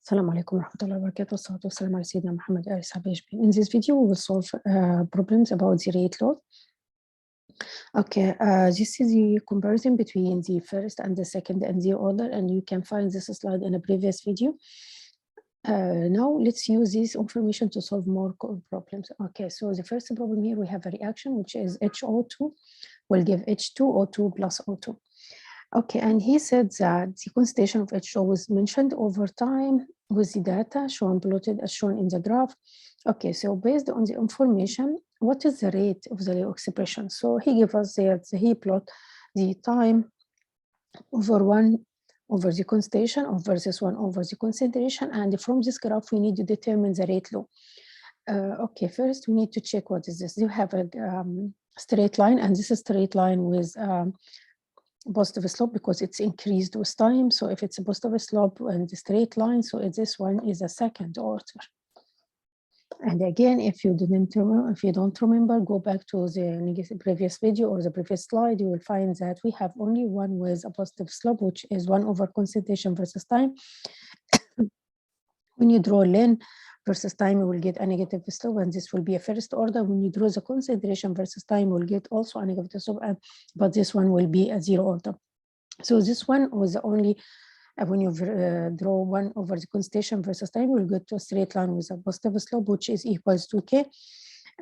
Assalamu alaikum warahmatullahi wabarakatuh. Wassalatu wassalamu ala Sayyidina Muhammad wa alihi wa sahbihi ajma'in. In this video, we will solve problems about the rate law. Okay, this is the comparison between the first and the second and the order, and you can find this slide in a previous video. Now let's use this information to solve more problems. Okay, so the first problem here, we have a reaction which is HO2 will give H2O2 plus O2. Okay, and he said that the concentration of H2O was mentioned over time with the data plotted as shown in the graph. Okay, so based on the information, what is the rate of the Leo expression? So he gave us there, he plot the time over 1 over the concentration versus 1 over the concentration, and from this graph we need to determine the rate law. Okay, first we need to check what is this. You have a straight line, and this is straight line with positive slope because it's increased with time. So if it's a positive slope and the straight line, so this one is a second order. And again, if you don't remember, go back to the previous video or the previous slide. You will find that we have only one with a positive slope, which is 1 over concentration versus time. When you draw ln versus time, you will get a negative slope, and this will be a first order. When you draw the concentration versus time, you will get also a negative slope, but this one will be a 0 order. So this one was the only, when you draw 1 over the concentration versus time, we'll get to a straight line with a positive slope, which is equals to K.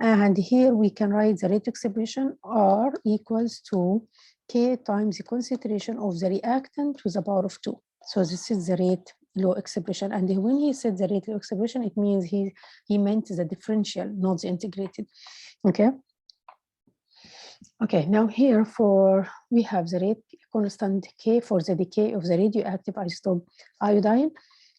And here we can write the rate expression R equals to K times the concentration of the reactant to the power of 2. So this is the rate law expression. And when he said the rate law expression, it means he meant the differential, not the integrated. Okay. Okay, now here we have the rate constant K for the decay of the radioactive isotope iodine,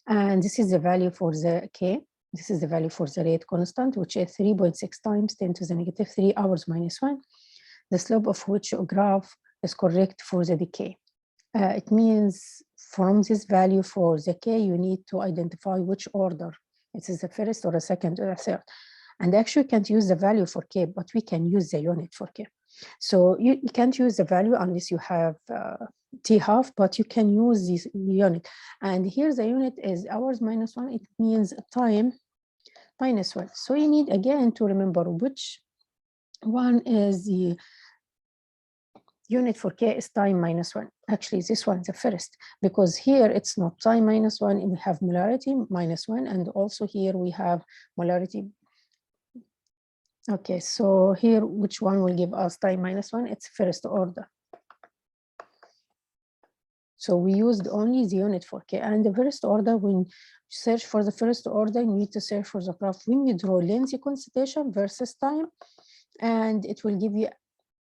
and this is the value for the K. This is the value for the rate constant, which is 3.6 times 10 to the negative 3 hours minus 1, the slope of which graph is correct for the decay. It means from this value for the K, you need to identify which order. It is the first or a second or a third. And actually you can't use the value for K, but we can use the unit for K. So you can't use the value unless you have T half, but you can use this unit. And here the unit is hours minus 1. It means time minus 1. So you need again to remember which one is the unit for K is time minus 1. Actually, this one is the first, because here it's not time minus 1, and we have molarity minus 1, and also here we have molarity. Okay, so here, which one will give us time minus 1? It's first order. So we used only the unit for K. And the first order, when you search for the first order, you need to search for the graph. When you draw length concentration versus time, and it will give you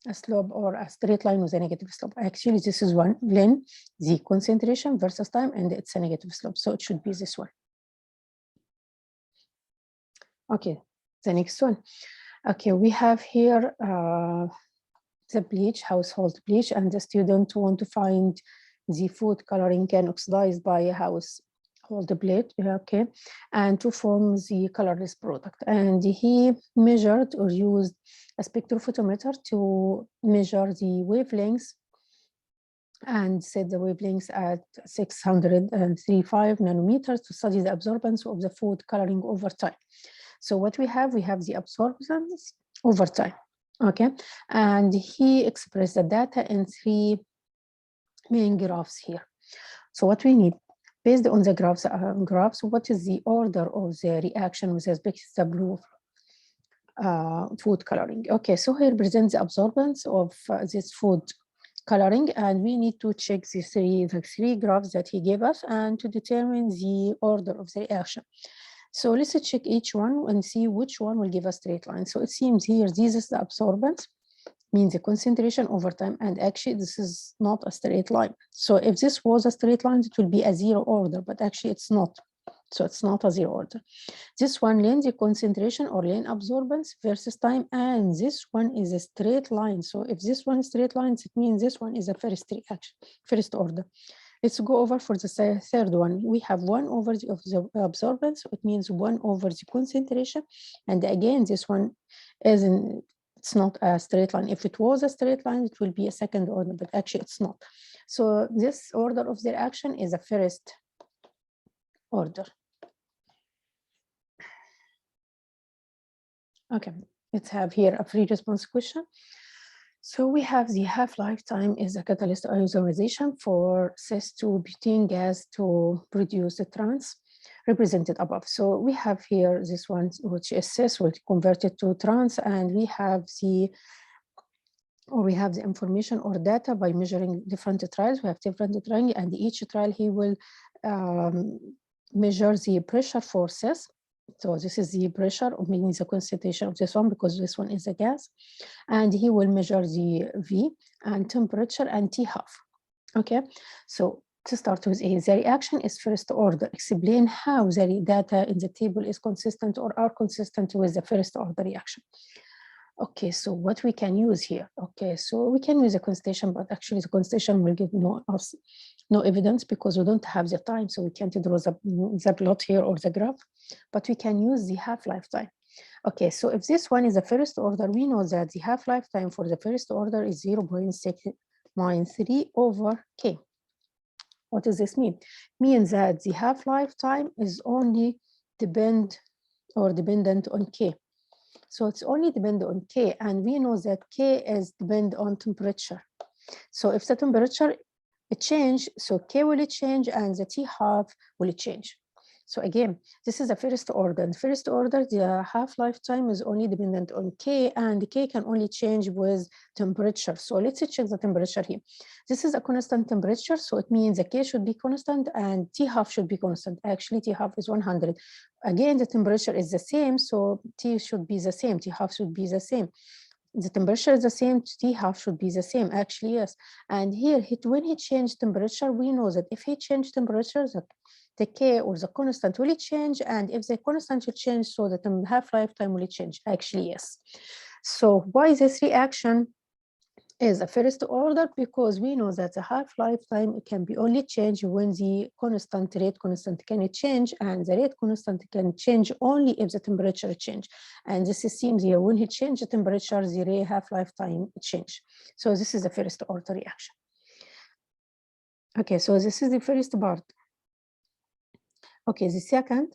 a slope or a straight line with a negative slope. Actually, this is one length, the concentration versus time, and it's a negative slope. So it should be this one. Okay, the next one. Okay, we have here the bleach, household bleach, and the student want to find the food coloring can oxidize by a household bleach, okay, and to form the colorless product. And he measured or used a spectrophotometer to measure the wavelengths and set the wavelengths at 635 nanometers to study the absorbance of the food coloring over time. So what we have the absorbance over time, okay? And he expressed the data in 3 main graphs here. So what we need, based on the graphs, what is the order of the reaction with respect to the blue food coloring? Okay, so he represents the absorbance of this food coloring, and we need to check the three graphs that he gave us and to determine the order of the reaction. So let's check each one and see which one will give a straight line. So it seems here, this is the absorbance, means the concentration over time, and actually this is not a straight line. So if this was a straight line, it will be a 0 order, but actually it's not. So it's not a 0 order. This one length, the concentration or lane absorbance versus time, and this one is a straight line. So if this one is straight lines, it means this one is a first reaction, first order. Let's go over for the third one. We have 1 over the absorbance, so it means 1 over the concentration. And again, this one it's not a straight line. If it was a straight line, it will be a second order, but actually it's not. So this order of the reaction is a first order. Okay, let's have here a free response question. So we have the half-life time is a catalyst ionization for cis-2-butane gas to produce the trans represented above. So we have here this one, which is cis, will convert it to trans, and we have the information or data by measuring different trials. We have different trials, and each trial he will measure the pressure for cis. So this is the pressure, or meaning the concentration of this one, because this one is a gas. And he will measure the V and temperature and T half. Okay, so to start with, the reaction is first order. Explain how the data in the table is consistent or are consistent with the first order reaction. Okay, so what we can use here? Okay, so we can use a concentration, but actually the concentration will give us no evidence because we don't have the time, so we can't draw the plot here or the graph, but we can use the half-life time. Okay, so if this one is the first order, we know that the half-life time for the first order is 0.693 over K. What does this mean? Means that the half-life time is only dependent on K. So it's only dependent on K, and we know that K is dependent on temperature. So if the temperature change, so K will change and the T half will change. So again, this is the first order. In first order, the half-life time is only dependent on K, and K can only change with temperature. So let's check the temperature here. This is a constant temperature, so it means the K should be constant and T half should be constant. Actually, T half is 100. Again, the temperature is the same, so T should be the same, T half should be the same. The temperature is the same, T half should be the same, actually, yes. And here, when he changed temperature, we know that if he changed temperature, the K or the constant will change, and if the constant will change, so the half-life time will change, actually, yes. So why this reaction is a first order? Because we know that the half-life time can be only changed when the rate constant can change, and the rate constant can change only if the temperature change. And this is seems here, when he changed the temperature, the half-life time change. So this is the first order reaction. Okay, so this is the first part. Okay, the second,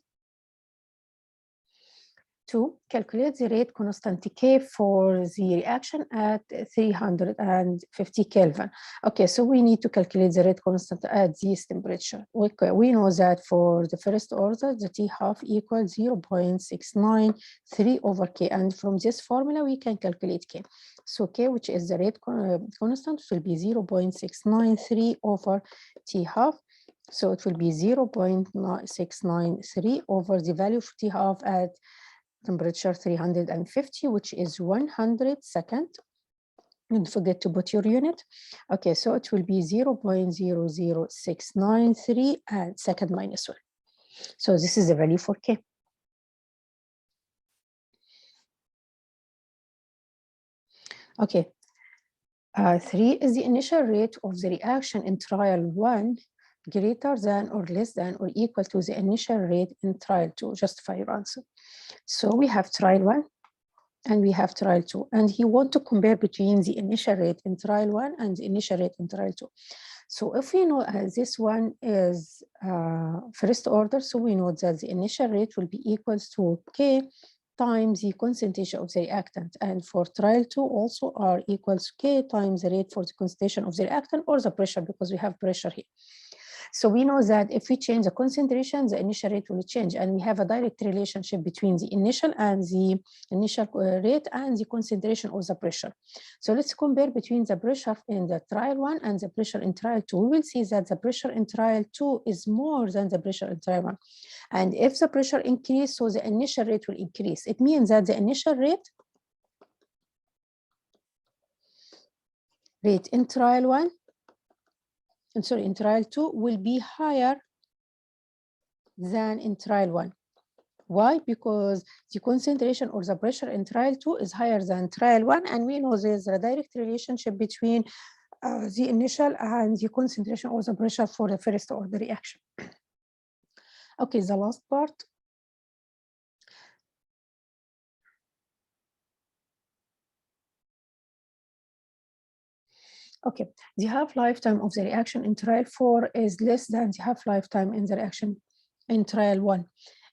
to calculate the rate constant K for the reaction at 350 Kelvin. Okay, so we need to calculate the rate constant at this temperature. Okay, we know that for the first order, the T half equals 0.693 over K. And from this formula, we can calculate K. So K, which is the rate constant, will be 0.693 over T half. So it will be 0.693 over the value of T half at temperature 350, which is 100 second. Don't forget to put your unit. Okay, so it will be 0.00693 and second minus 1. So this is the value for K. Okay, 3 is the initial rate of the reaction in trial 1 greater than or less than or equal to the initial rate in trial 2. Justify your answer. So we have trial 1 and we have trial 2, and he want to compare between the initial rate in trial 1 and the initial rate in trial 2. So if we know this one is first order, so we know that the initial rate will be equals to K times the concentration of the reactant, and for trial 2 also are equals to K times the rate for the concentration of the reactant or the pressure, because we have pressure here. So we know that if we change the concentration, the initial rate will change, and we have a direct relationship between the initial rate and the concentration of the pressure. So let's compare between the pressure in the trial 1 and the pressure in trial 2. We will see that the pressure in trial 2 is more than the pressure in trial 1. And if the pressure increases, so the initial rate will increase. It means that the initial rate in trial 1, in trial 2 will be higher than in trial 1. Why? Because the concentration or the pressure in trial 2 is higher than trial 1, and we know there's a direct relationship between the initial and the concentration or the pressure for the first order reaction. Okay, the last part. Okay, the half-life time of the reaction in trial 4 is less than the half-life time in the reaction in trial 1.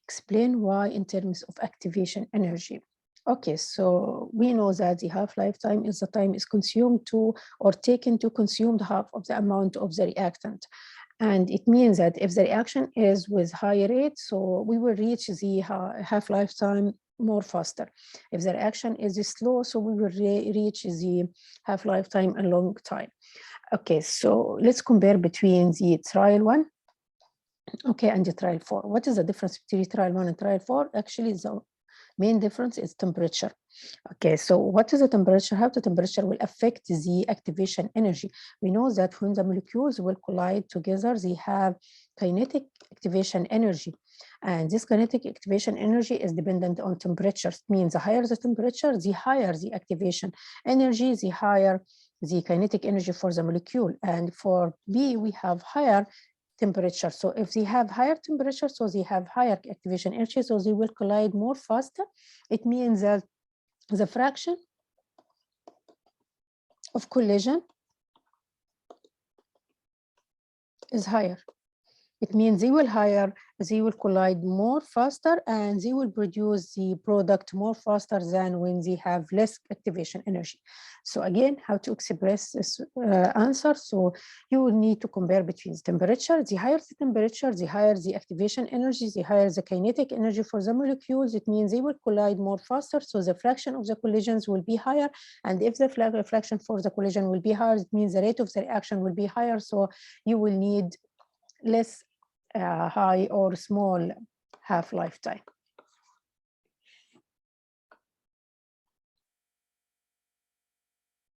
Explain why in terms of activation energy. Okay, so we know that the half-life time is the time is consumed to or taken to consume the half of the amount of the reactant. And it means that if the reaction is with high rate, so we will reach the half-life time more faster. If the reaction is slow, so we will reach the half-life time a long time. Okay, so let's compare between the trial 1, okay, and the trial 4. What is the difference between trial 1 and trial 4? Actually, the main difference is temperature. Okay, so what is the temperature? How the temperature will affect the activation energy? We know that when the molecules will collide together, they have kinetic activation energy. And this kinetic activation energy is dependent on temperature. It means the higher the temperature, the higher the activation energy, the higher the kinetic energy for the molecule. And for B, we have higher temperature. So if they have higher temperature, so they have higher activation energy, so they will collide more faster. It means that the fraction of collision is higher. It means they will collide more faster, and they will produce the product more faster than when they have less activation energy. So again, how to express this answer? So you will need to compare between the temperature. The higher the temperature, the higher the activation energy, the higher the kinetic energy for the molecules. It means they will collide more faster, so the fraction of the collisions will be higher. And if the fraction for the collision will be higher, it means the rate of the reaction will be higher. So you will need less high or small half-life time.